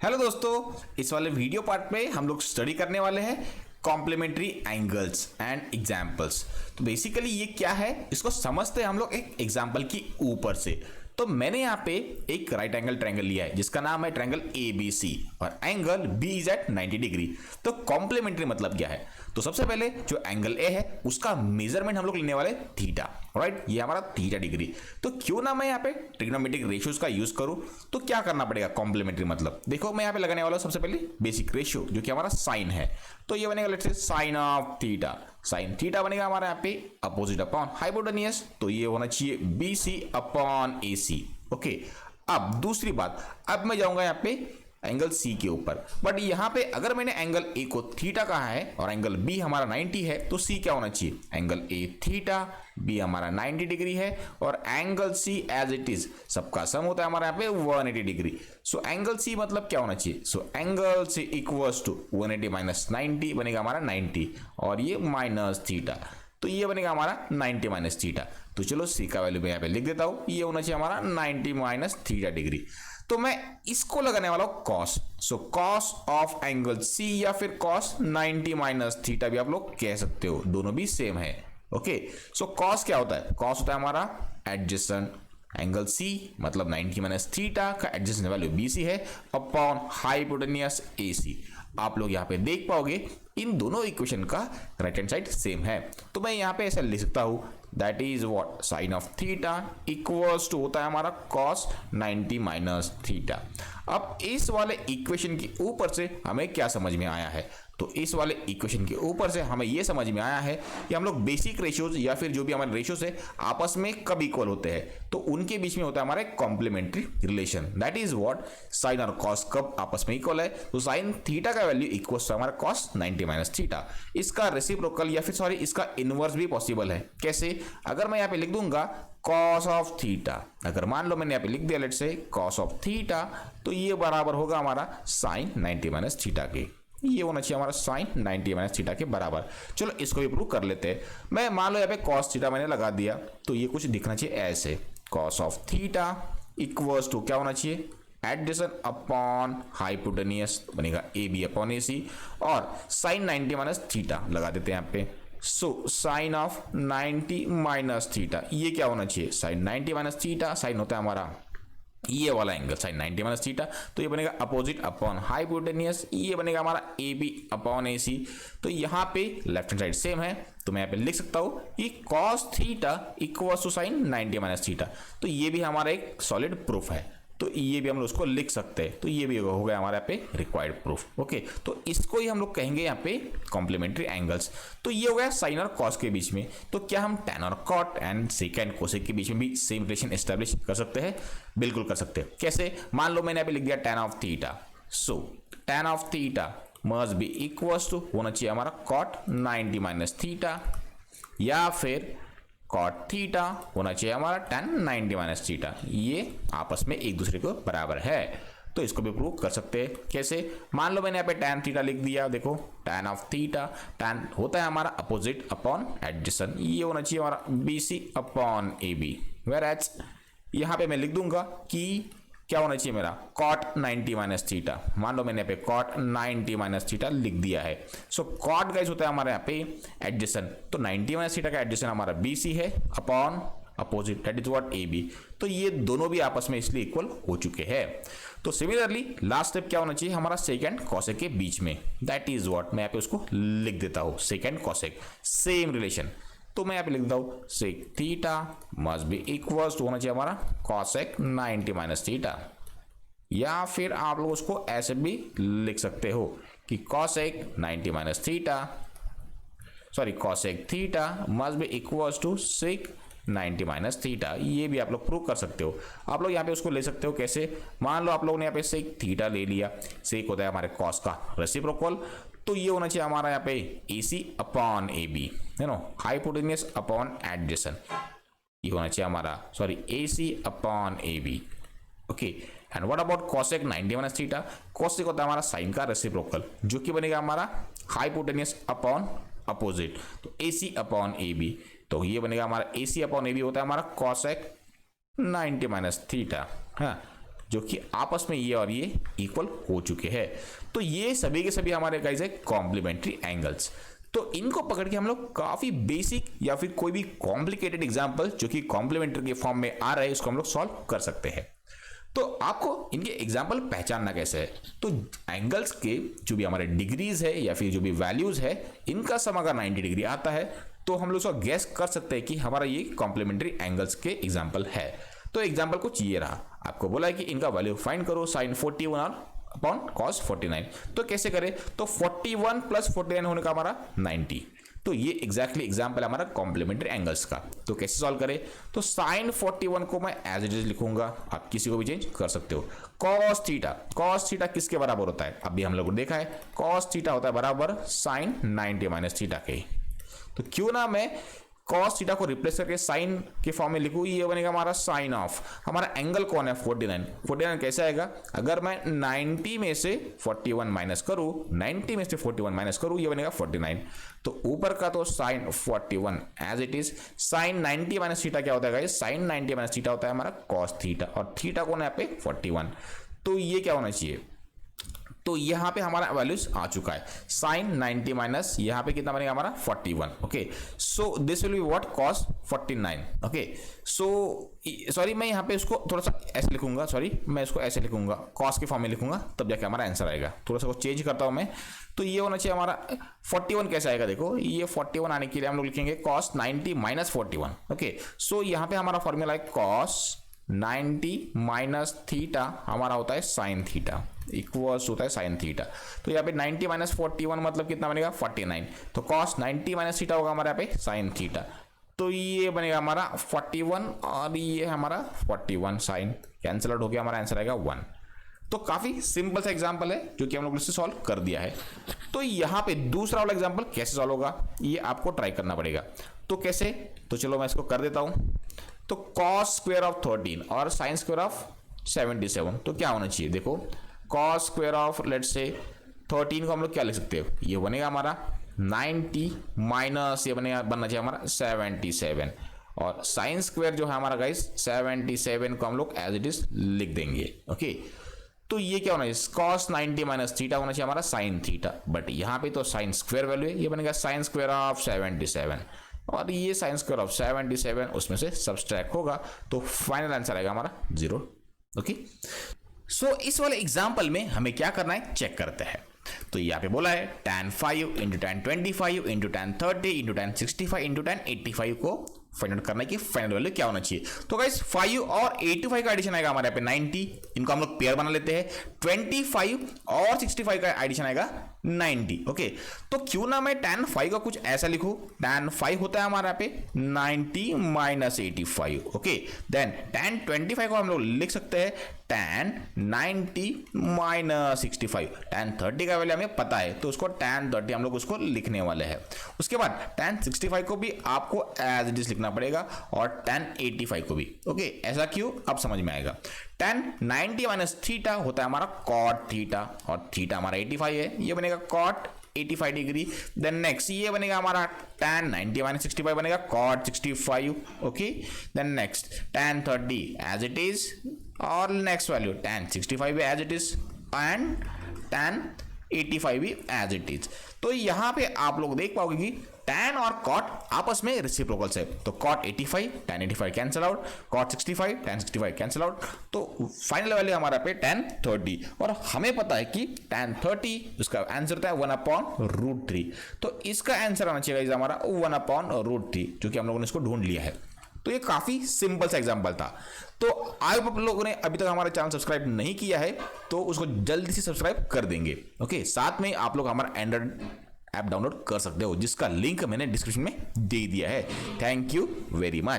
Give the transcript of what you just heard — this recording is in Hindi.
हेलो दोस्तों, इस वाले वीडियो पार्ट में हम लोग स्टडी करने वाले हैं कॉम्प्लीमेंट्री एंगल्स एंड एग्जाम्पल्स। तो बेसिकली ये क्या है, इसको समझते हैं हम लोग एक एग्जाम्पल की ऊपर से। तो मैंने यहाँ पे एक राइट एंगल ट्रायंगल लिया है जिसका नाम है ट्रायंगल ABC और angle B is at 90 degree. तो कॉम्प्लीमेंट्री मतलब क्या है, तो सबसे पहले जो एंगल A है उसका मेजरमेंट हम लोग लेने वाले थीटा, राइट। ये हमारा थीटा डिग्री। तो क्यों ना मैं यहाँ पे ट्रिग्नोमेट्रिक रेशियोज का यूज करूं, तो क्या करना पड़ेगा कॉम्प्लीमेंट्री मतलब, देखो मैं यहाँ पे लगाने वाला हूं सबसे पहले बेसिक रेशियो जो कि हमारा साइन है। तो ये बनेगा let's say sine of theta. Sine theta बनेगा हमारा यहाँ पे अपोजिट अपॉन हाइपोटेन्यूज, तो ये होना चाहिए BC अपॉन AC। ओके, अब दूसरी बात, अब मैं जाऊंगा यहाँ पे एंगल C के ऊपर, बट यहाँ पे अगर मैंने एंगल A को थीटा कहा है और एंगल B हमारा 90 है, तो C क्या होना चाहिए, एंगल A थीटा, B हमारा 90 डिग्री है और angle C as it is सबका सम होता है हमारा यहाँ पे 180 डिग्री। सो एंगल C मतलब क्या होना चाहिए, so angle C equals to 180 minus 90 बनेगा हमारा 90 और ये माइनस थीटा, तो ये बनेगा हमारा 90 माइनस थीटा। तो चलो C का वैल्यू मैं यहाँ पे लिख देता हूँ, ये होना चाहिए हमारा 90 माइनस थीटा डिग्री। तो मैं इसको लगाने वाला हूं cos, so cos of angle C या फिर कॉस 90 माइनस थीटा भी आप लोग कह सकते हो, दोनों भी सेम है। ओके, सो कॉस क्या होता है, कॉस होता है हमारा एडजेसेंट एंगल C मतलब 90 माइनस थीटा का एडजेसेंट वैल्यू BC है अपॉन हाइपोटेन्यूज AC। आप लोग यहाँ पे देख पाओगे इन दोनों इक्वेशन का राइट हैंड साइड सेम है, तो मैं यहाँ पे ऐसा लिख सकता हूँ that is what sine of theta equals to होता है हमारा कॉस 90 माइनस थीटा। अब इस वाले इक्वेशन के ऊपर से हमें क्या समझ में आया है, तो इस वाले इक्वेशन के ऊपर से हमें यह समझ में आया है कि हम लोग बेसिक रेशियोज या फिर जो भी हमारे रेशियोज है आपस में कब इक्वल होते हैं, तो उनके बीच में होता है हमारा complementary relation, that is what sine और कॉस कब आपस में इक्वल है, तो साइन थीटा का वैल्यू इक्वल्स टू हमारा कॉस 90 माइनस थीटा। इसका रेसिप्रोकल या फिर सॉरी इसका इनवर्स भी पॉसिबल है। कैसे, अगर मैं यहाँ पे लिख दूंगा कॉस ऑफ थीटा, अगर मान लो मैंने यहाँ पे लिख दिया let's say cos of theta, तो ये बराबर होगा हमारा साइन 90 माइनस थीटा के, ये होना चाहिए हमारा साइन 90 माइनस थीटा के बराबर। चलो इसको भी प्रूव कर लेते हैं। मैं मान लो यहाँ पे कॉस थीटा मैंने लगा दिया, तो ये कुछ दिखना चाहिए ऐसे, cos of theta equals to क्या होना चाहिए, एडजेसेंट अपॉन हाइपोटेन्यूज बनेगा AB अपॉन AC और साइन 90 माइनस थीटा लगा देते हैं यहाँ पे। So sine of 90 minus theta, ये क्या होना चाहिए, साइन 90 माइनस थीटा, साइन होता है हमारा ये वाला एंगल साइन 90 माइनस थीटा, तो ये बनेगा अपोजिट अपॉन हाइपोटेन्यूज, ये बनेगा हमारा AB अपॉन AC। तो यहाँ पे लेफ्ट हैंड साइड सेम है, तो मैं यहाँ पे लिख सकता हूँ कि cos theta equals to sine 90 minus theta, तो ये भी हमारा एक सॉलिड प्रूफ है, तो ये भी हम लोग उसको लिख सकते हैं, तो ये भी हो गया हमारे यहाँ पे रिक्वायर्ड प्रूफ। ओके, तो इसको ही हम लोग कहेंगे यहाँ पे कॉम्प्लीमेंट्री एंगल्स। तो ये हो गया साइन और कॉस के बीच में, तो क्या हम टैन और कॉट एंड सेकेंड कोसेक के बीच में भी सेम रिलेशन एस्टेब्लिश कर सकते हैं, बिल्कुल कर सकते हैं। कैसे, मान लो मैंने यहाँ पे लिख दिया tan of theta, so tan of theta must be equals to होना चाहिए हमारा कॉट 90 माइनस थीटा या फिर कॉट थीटा होना चाहिए हमारा tan 90 माइनस थीटा, ये आपस में एक दूसरे को बराबर है। तो इसको भी प्रूव कर सकते हैं। कैसे, मान लो मैंने यहाँ पे tan थीटा लिख दिया, देखो tan ऑफ थीटा, tan होता है हमारा अपोजिट अपॉन एडजेसेंट, ये होना चाहिए हमारा BC अपॉन AB। वेयरएज यहाँ पे मैं लिख दूंगा कि क्या होना चाहिए मेरा cot 90 माइनस थीटा, मान लो मैंने यहाँ पे cot 90 माइनस थीटा लिख दिया है। सो cot गाइस होता है हमारे यहाँ पे एडजेसेंट, तो 90 माइनस थीटा का एडजेसेंट हमारा BC है upon opposite that is what AB, तो ये दोनों भी आपस में इसलिए इक्वल हो चुके हैं। तो सिमिलरली लास्ट स्टेप क्या होना चाहिए हमारा सेकेंड कॉसेक के बीच में, दैट इज व्हाट मैं यहाँ पे उसको लिख देता हूँ सेकेंड कॉसेक, सेम रिलेशन। तो मैं यहाँ पे लिख देता हूँ sec theta must be equals to होना चाहिए हमारा कॉसेक 90 माइनस थीटा, या फिर आप लोग उसको ऐसे भी लिख सकते हो कि cosec 90 minus theta sorry cosec theta must be equals to sec 90 minus theta, ये भी आप लोग प्रूव कर सकते हो। आप लोग यहाँ पे उसको ले सकते हो कैसे, मान लो आप लोगों ने यहाँ पे सेक थीटा ले लिया, सेक होता है हमारे कॉस का रेसिप्रोकल, तो ये होना चाहिए हमारा यहाँ पे AC अपॉन AB, है नो हाइपोटेन्यूज अपॉन एडजेसेंट, ये होना चाहिए हमारा sorry AC upon AB। Okay, and what about cosec 90 minus theta, cosec होता है हमारा साइन का रेसिप्रोकल जो कि बनेगा हमारा हाइपोटेन्यूज अपॉन अपोजिट, तो AC अपॉन AB, तो ये बनेगा हमारा AC अपॉन AB होता है हमारा cosec 90 माइनस थीटा। हाँ, जो कि आपस में ये और ये इक्वल हो चुके हैं। तो ये सभी के सभी हमारे गाइस है कॉम्प्लीमेंट्री एंगल्स। तो इनको पकड़ के हम लोग काफी बेसिक या फिर कोई भी कॉम्प्लिकेटेड एग्जांपल जो कि कॉम्प्लीमेंट्री के फॉर्म में आ रहा है, उसको हम लोग सॉल्व कर सकते हैं। तो आपको इनके एग्जाम्पल पहचानना कैसे है, तो एंगल्स के जो भी हमारे डिग्रीज है या फिर जो भी वैल्यूज है, इनका सम अगर 90 डिग्री आता है तो हम लोग उसका गैस कर सकते हैं कि हमारा ये कॉम्प्लीमेंट्री एंगल्स के एग्जाम्पल है। तो एग्जाम्पल कुछ ये रहा, आपको बोला है कि इनका वैल्यू फाइंड करो sin 41 और अपॉन cos 49। तो कैसे करें, तो 41 प्लस 49 होने का हमारा 90। तो ये एग्जैक्टली एग्जाम्पल हमारा कॉम्प्लीमेंट्री एंगल्स का। तो कैसे सॉल्व करें, तो sin 41 को मैं एज इट इज लिखूंगा, आप किसी को भी चेंज कर सकते हो। cos थीटा किसके बराबर होता है, अभी हम लोगों ने देखा है cos थीटा होता है बराबर sin 90 माइनस थीटा के। तो क्यों ना मैं cos थीटा को रिप्लेस करके साइन के फॉर्म में लिखूं, ये बनेगा हमारा साइन ऑफ, हमारा एंगल कौन है 49 कैसे आएगा, अगर मैं 90 में से 41 माइनस करूं, 90 में से 41 माइनस करूं, ये बनेगा 49। तो ऊपर का तो sine 41 as it is, sine 90 minus theta क्या होता है गाइस, साइन 90 माइनस थीटा होता है हमारा cos थीटा, और थीटा कौन है यहाँ पे 41। तो ये क्या होना चाहिए, तो यहाँ पे हमारा वैल्यूज आ चुका है, साइन 90 माइनस यहाँ पे कितना बनेगा हमारा 41। Okay, so this will be what cos 49। Okay, so sorry मैं यहाँ पे उसको थोड़ा सा ऐसे लिखूंगा, सॉरी मैं इसको ऐसे लिखूंगा, cos के फॉर्म में लिखूंगा, तब जाके हमारा आंसर आएगा। थोड़ा सा चेंज करता हूँ मैं, तो ये होना चाहिए हमारा 41 कैसे आएगा, देखो ये 41 आने के लिए हम लोग लिखेंगे cos 90 माइनस 41। ओके, सो यहाँ पे हमारा फॉर्मूला है cos 90 माइनस थीटा हमारा होता है साइन थीटा, इक्वल्स होता है साइन थीटा। तो यहाँ पे 90 माइनस 41 मतलब कितना बनेगा 49। तो cos 90 माइनस थीटा होगा हमारे यहाँ पे साइन थीटा, तो ये बनेगा हमारा 41 और ये हमारा 41, साइन कैंसिल आउट हो गया, हमारा आंसर आएगा 1। तो काफी सिंपल सा एग्जांपल है जो कि हम लोग ने सॉल्व कर दिया है। तो यहाँ पे दूसरा वाला एग्जांपल कैसे सॉल्व होगा, ये आपको ट्राई करना पड़ेगा। तो कैसे, तो चलो मैं इसको कर देता हूँ। तो cos स्क्वायर ऑफ 13 और sin स्क्वायर ऑफ 77, तो क्या होना चाहिए, देखो cos square of let's say 13 को हम लोग क्या लिख सकते हैं, ये बनेगा हमारा 90 माइनस ये बनना चाहिए हमारा 77, और sin स्क्वायर जो है हमारा गाइस 77 को हम लोग एज इट इज लिख देंगे। ओके, तो ये क्या होना चाहिए, cos 90 माइनस थीटा होना चाहिए हमारा sin थीटा, बट यहाँ पे तो sin स्क्वायर वैल्यू है, ये बनेगा sin स्क्वायर ऑफ 77, और ये sin स्क्वायर ऑफ 77 उसमें से सब्सट्रैक्ट होगा, तो फाइनल आंसर आएगा हमारा 0। ओके, सो इस वाले एग्जांपल में हमें क्या करना है चेक करते हैं। तो यहाँ पे बोला है tan 5 into tan 25 into tan 30 into tan 65 into tan 85 को फाइंड आउट करना है कि फाइनल वैल्यू क्या होना चाहिए। तो गाइस 5 और 85 का एडिशन आएगा हमारे यहाँ पे 90, इनको हम लोग पेयर बना लेते हैं। 25 और 65 का एडिशन आएगा 90। ओके, तो क्यों ना मैं tan 5 का कुछ ऐसा लिखूं, tan 5 होता है हमारे यहाँ पे 90 माइनस 85। ओके, देन tan 25 को हम लोग लिख सकते हैं tan 90 माइनस 65। tan 30 का वैल्यू हमें पता है, तो उसको tan 30 हम लोग उसको लिखने वाले हैं। उसके बाद tan 65 को भी आपको एज इट इज लिखना पड़ेगा, और tan 85 को भी। ओके, ऐसा क्यों, अब समझ में आएगा। tan 90 माइनस थीटा होता है हमारा cot थीटा, और थीटा हमारा 85 है, ये बनेगा cot 85 डिग्री। देन नेक्स्ट ये बनेगा हमारा tan 90 माइनस 65 बनेगा cot 65। Okay, then next tan 30 as it is, और नेक्स्ट वैल्यू tan 65 भी as it is, and tan 85 भी एज इट इज। तो यहाँ पे आप लोग देख पाओगे कि tan और cot आपस में रेसिप्रोकल्स है, तो cot 85 tan 85 cancel out, cot 65 tan 65 cancel out, तो फाइनल वैल्यू हमारा पे tan 30, और हमें पता है कि tan 30 उसका आंसर होता है 1/√3। तो इसका आंसर आना चाहिए हमारा 1/√3, जो कि हम लोगों ने इसको ढूंढ लिया है। तो ये काफी सिंपल सा एग्जांपल था। तो आप लोगों ने अभी तक हमारा चैनल सब्सक्राइब नहीं किया है तो उसको जल्दी से सब्सक्राइब कर देंगे। ओके, साथ में आप लोग हमारा एंड्रॉइड ऐप डाउनलोड कर सकते हो, जिसका लिंक मैंने डिस्क्रिप्शन में दे दिया है। Thank you very much.